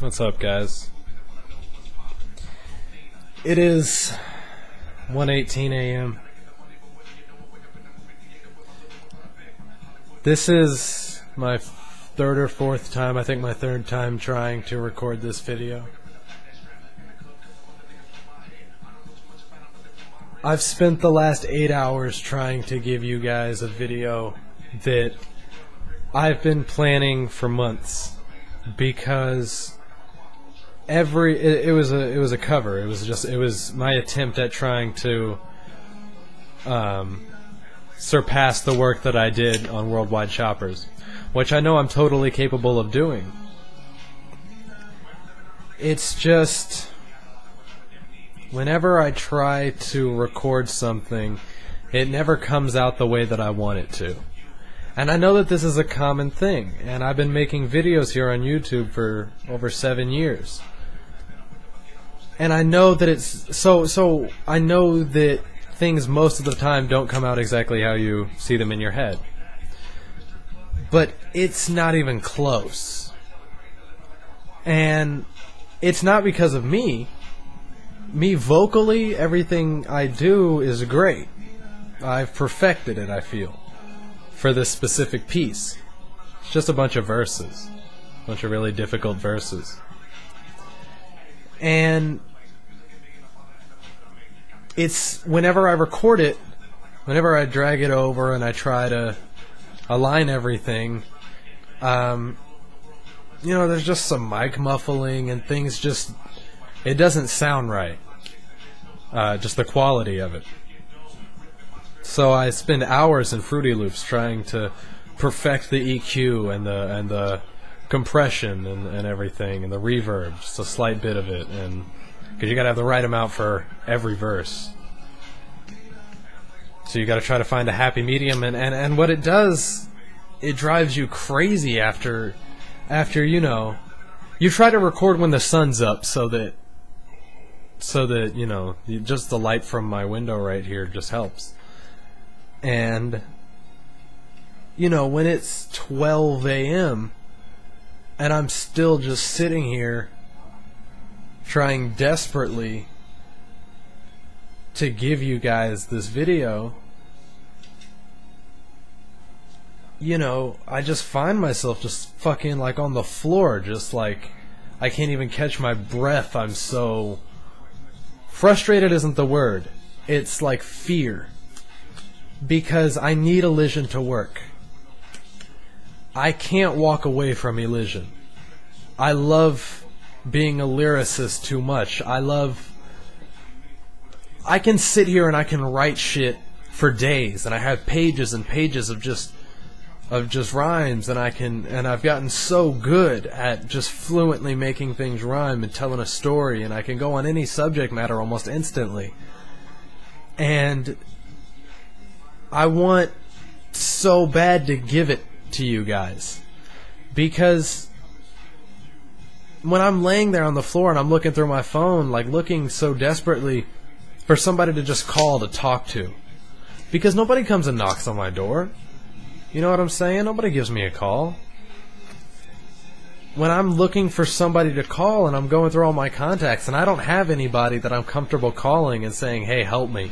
What's up, guys? It is 1:18 a.m. This is my third or fourth time, I think my third time trying to record this video. I've spent the last 8 hours trying to give you guys a video that I've been planning for months, because it was a cover. It was my attempt at trying to surpass the work that I did on Worldwide Shoppers, which I know I'm totally capable of doing. It's just, whenever I try to record something, it never comes out the way that I want it to. And I know that this is a common thing, and I've been making videos here on YouTube for over 7 years. And I know that I know that things most of the time don't come out exactly how you see them in your head. But it's not even close. And it's not because of me. Me vocally, everything I do is great. I've perfected it, I feel, for this specific piece. It's just a bunch of verses. A bunch of really difficult verses. And it's, whenever I record it, whenever I drag it over and I try to align everything, there's just some mic muffling and things just, it doesn't sound right. Just the quality of it. So I spend hours in Fruity Loops trying to perfect the EQ and the compression and everything, and the reverb, just a slight bit of it, and because you gotta have the right amount for every verse. So you gotta try to find a happy medium, and what it does, it drives you crazy after you try to record when the sun's up, so that just the light from my window right here just helps. And when it's 12 a.m. and I'm still just sitting here trying desperately to give you guys this video, I just find myself just fucking like on the floor, just like I can't even catch my breath. I'm so frustrated isn't the word. It's like fear. Because I need Elysian to work. I can't walk away from Elysian. I love being a lyricist too much. I can sit here and I can write shit for days, and I have pages and pages of just rhymes, and I've gotten so good at just fluently making things rhyme and telling a story, and I can go on any subject matter almost instantly. And I want so bad to give it to you guys, because when I'm laying there on the floor and I'm looking through my phone, like looking so desperately for somebody to just call to talk to, because nobody comes and knocks on my door. You know what I'm saying? Nobody gives me a call. When I'm looking for somebody to call and I'm going through all my contacts and I don't have anybody that I'm comfortable calling and saying, hey, help me.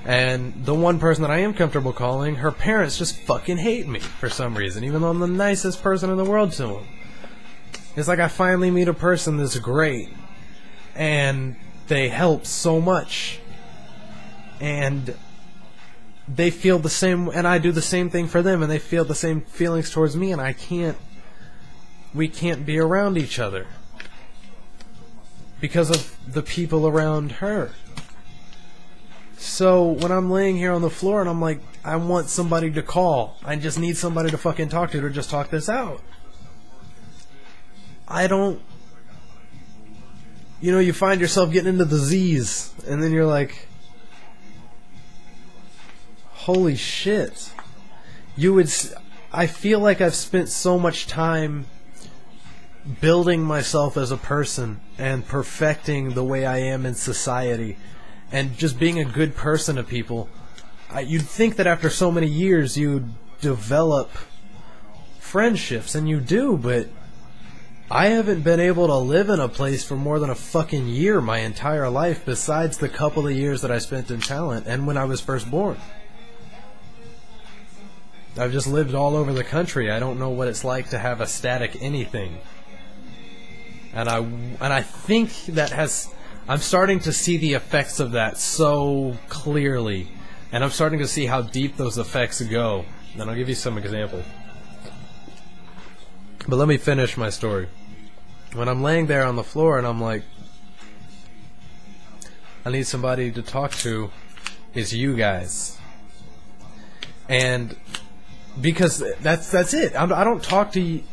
And the one person that I am comfortable calling, her parents just fucking hate me for some reason, even though I'm the nicest person in the world to them. It's like I finally meet a person that's great, and they help so much, and they feel the same, and I do the same thing for them, and they feel the same feelings towards me, and we can't be around each other because of the people around her. So when I'm laying here on the floor and I'm like, I want somebody to call, I just need somebody to fucking talk to just talk this out. You find yourself getting into the Z's, and then you're like, holy shit. I feel like I've spent so much time building myself as a person and perfecting the way I am in society, and just being a good person to people. You'd think that after so many years you'd develop friendships, and you do, but I haven't been able to live in a place for more than a fucking year my entire life, besides the couple of years that I spent in Talent and when I was first born. I've just lived all over the country. I don't know what it's like to have a static anything. And I think that I'm starting to see the effects of that so clearly. And I'm starting to see how deep those effects go. And I'll give you some examples. But let me finish my story. When I'm laying there on the floor and I'm like, I need somebody to talk to, it's you guys. And because that's it. I don't talk to you.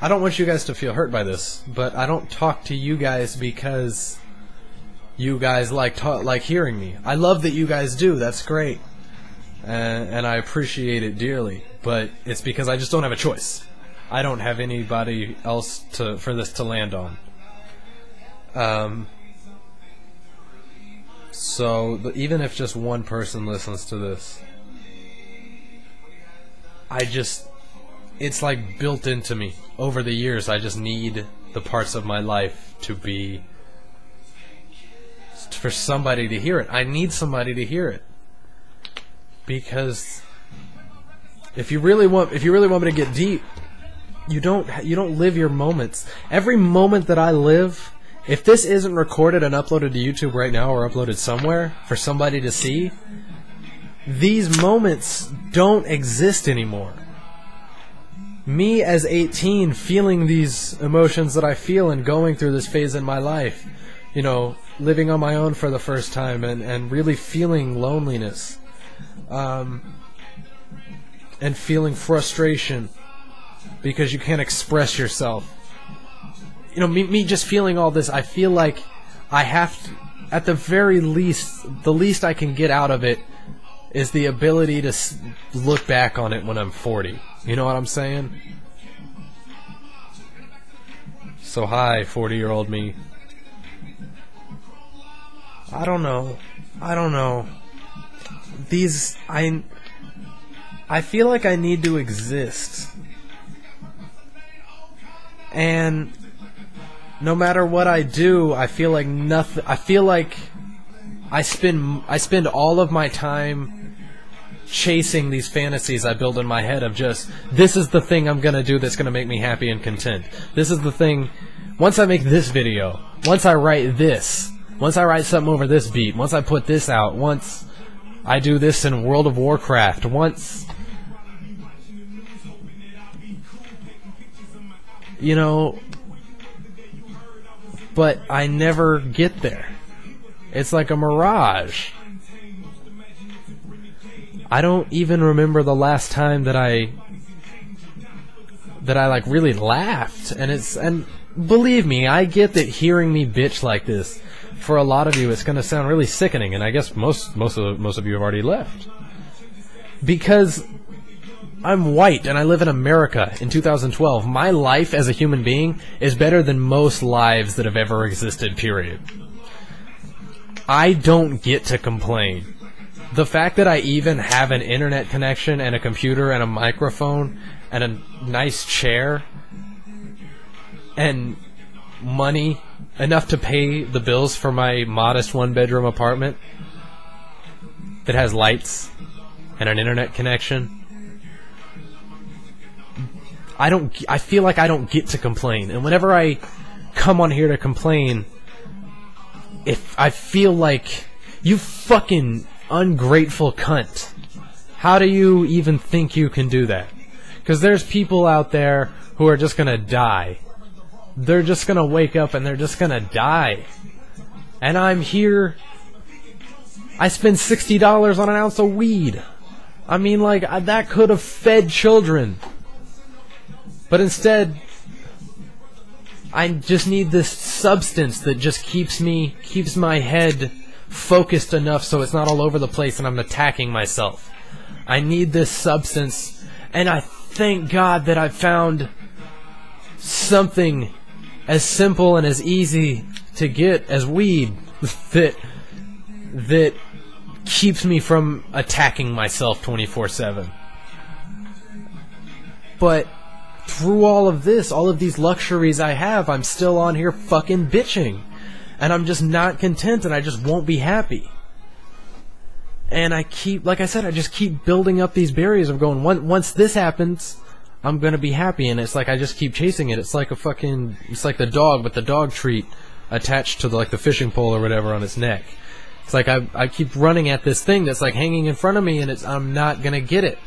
I don't want you guys to feel hurt by this, but I don't talk to you guys because you guys like hearing me. I love that you guys do. That's great. And I appreciate it dearly. But it's because I just don't have a choice. I don't have anybody else for this to land on. So even if just one person listens to this, it's like built into me. Over the years, I just need the parts of my life to be for somebody to hear it. I need somebody to hear it. Because if you really want me to get deep, you don't live your moments. Every moment that I live, if this isn't recorded and uploaded to YouTube right now or uploaded somewhere for somebody to see, these moments don't exist anymore. Me as 18 feeling these emotions that I feel and going through this phase in my life, you know, living on my own for the first time and really feeling loneliness, and feeling frustration because you can't express yourself. You know, me just feeling all this, I feel like I have to, at the very least, the least I can get out of it is the ability to look back on it when I'm 40. You know what I'm saying? So hi, 40-year-old me. I don't know. I feel like I need to exist. And no matter what I do, I feel like nothing. I feel like I spend all of my time chasing these fantasies I build in my head of just, this is the thing I'm gonna do that's gonna make me happy and content. This is the thing. Once I make this video, once I write this, once I write something over this beat, once I put this out, once I do this in World of Warcraft, once, you know, but I never get there. It's like a mirage. I don't even remember the last time that I like really laughed, and believe me, I get that hearing me bitch like this, for a lot of you, it's going to sound really sickening, and I guess most of you have already left. Because I'm white and I live in America in 2012. My life as a human being is better than most lives that have ever existed, period. I don't get to complain. The fact that I even have an internet connection and a computer and a microphone and a nice chair and money enough to pay the bills for my modest one-bedroom apartment that has lights and an internet connection, I feel like I don't get to complain. And whenever I come on here to complain, if I feel like, you fucking ungrateful cunt, how do you even think you can do that? Because there's people out there who are just gonna die. They're just gonna wake up and they're just gonna die. And I'm here, I spend $60 on an ounce of weed. I mean, like, that could have fed children. But instead, I just need this substance that just keeps my head focused enough so it's not all over the place and I'm attacking myself. I need this substance, and I thank God that I found something as simple and as easy to get as weed that keeps me from attacking myself 24/7. But through all of this, all of these luxuries I have, I'm still on here fucking bitching. And I'm just not content, and I just won't be happy. And I keep, like I said, I just keep building up these barriers of going, once this happens, I'm gonna be happy. And it's like I just keep chasing it. It's like a fucking, it's like the dog with the dog treat attached to the fishing pole or whatever on its neck. It's like I keep running at this thing that's like hanging in front of me, and I'm not gonna get it.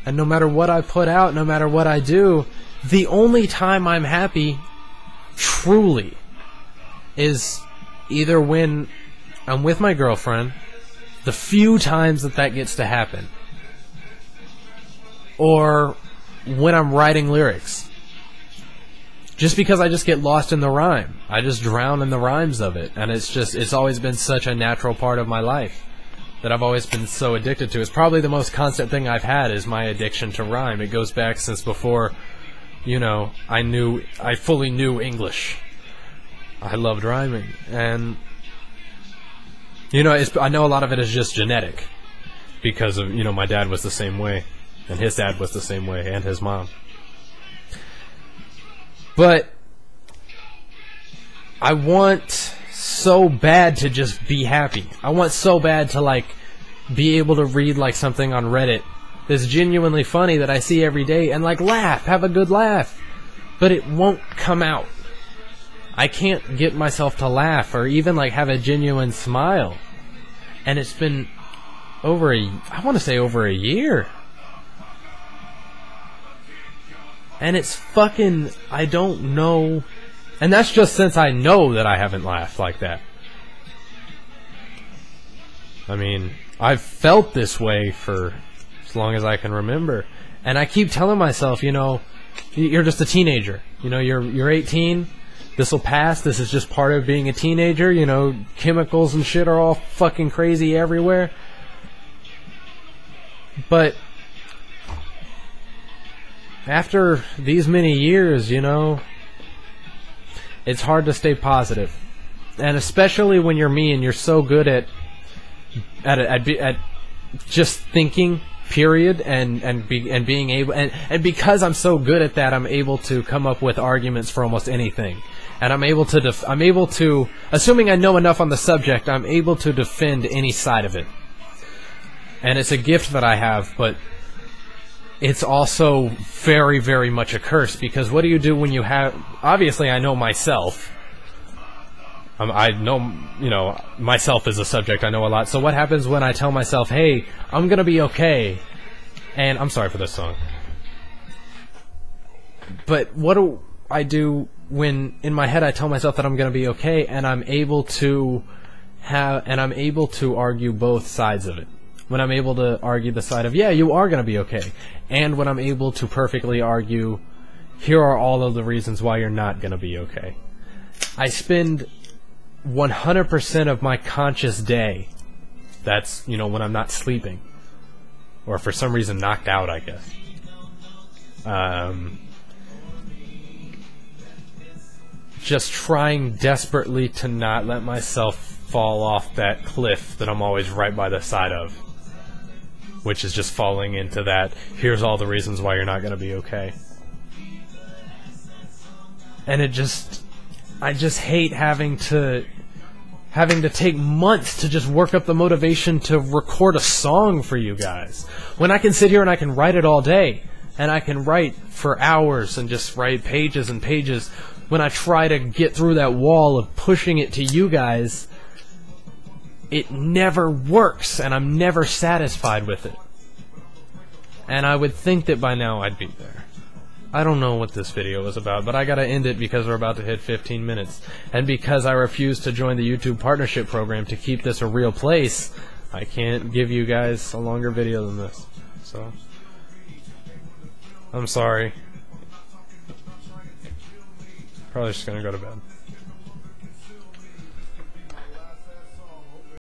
And no matter what I put out, no matter what I do, the only time I'm happy, truly, is either when I'm with my girlfriend, the few times that gets to happen, or when I'm writing lyrics. Just because I just get lost in the rhyme. I just drown in the rhymes of it. And it's always been such a natural part of my life that I've always been so addicted to. It's probably the most constant thing I've had is my addiction to rhyme. It goes back since before, I fully knew English. I loved rhyming. And, I know a lot of it is just genetic. Because of, my dad was the same way. And his dad was the same way. And his mom. But I want so bad to just be happy. I want so bad to be able to read something on Reddit that's genuinely funny that I see every day and laugh, have a good laugh. But it won't come out. I can't get myself to laugh or even have a genuine smile. And it's been over a year. And it's fucking, I don't know. And that's just since I know that I haven't laughed like that. I mean, I've felt this way for as long as I can remember. And I keep telling myself, you're just a teenager. You're 18. This will pass. This is just part of being a teenager. Chemicals and shit are all fucking crazy everywhere. But after these many years, it's hard to stay positive. And especially when you're me and you're so good at just thinking, period, and being able, and because I'm so good at that, I'm able to come up with arguments for almost anything. And I'm able to, assuming I know enough on the subject, I'm able to defend any side of it. And it's a gift that I have, but it's also very, very much a curse, because what do you do when you have... Obviously, I know myself. I know, myself as a subject. I know a lot. So what happens when I tell myself, hey, I'm going to be okay? And I'm sorry for this song. But what do I do when, in my head, I tell myself that I'm going to be okay, and I'm able to argue both sides of it? When I'm able to argue the side of, yeah, you are going to be okay. And when I'm able to perfectly argue, here are all of the reasons why you're not going to be okay. I spend 100% of my conscious day, that's, when I'm not sleeping. Or for some reason knocked out, I guess. Just trying desperately to not let myself fall off that cliff that I'm always right by the side of. Which is just falling into that, here's all the reasons why you're not going to be okay. And I just hate having to take months to just work up the motivation to record a song for you guys. When I can sit here and I can write it all day. And I can write for hours and just write pages and pages. When I try to get through that wall of pushing it to you guys, it never works, and I'm never satisfied with it. And I would think that by now I'd be there. I don't know what this video is about, but I gotta end it because we're about to hit 15 minutes. And because I refuse to join the YouTube partnership program to keep this a real place, I can't give you guys a longer video than this. So, I'm sorry. Probably just gonna go to bed.